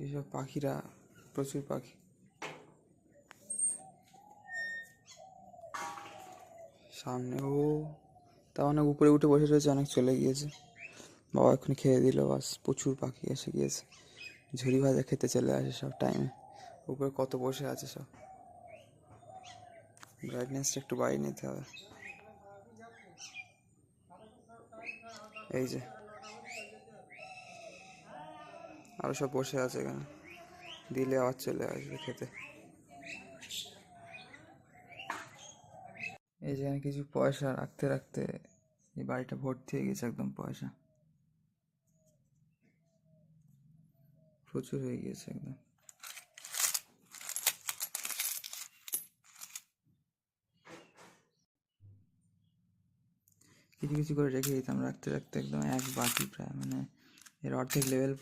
এইসব পাখিরা, প্রচুর পাখি। সামনে ও তা অনেক উপরে উঠে বসে রয়েছে, অনেক চলে গিয়েছে। বাবা এক্ষুনি খেয়ে দিল, বাস। প্রচুর পাখি এসে গিয়েছে, ঝুড়ি ভাজা খেতে চলে আসে সব টাইমে। উপরে কত বসে আছে সব। ব্রাইটনেসটা একটু বাড়িয়ে নিতে হবে। এই যে আরো সব বসে আছে এখানে, দিলে আবার চলে আসবে খেতে। এই যেখানে কিছু পয়সা রাখতে রাখতে এই বাড়িটা ভর্তি হয়ে গেছে একদম পয়সা, প্রচুর হয়ে গিয়েছে একদম। কিছু কিছু করে রেখে দিতাম, রাখতে রাখতে একদম এক বাটি প্রায়, মানে এর অর্ধেক লেভেল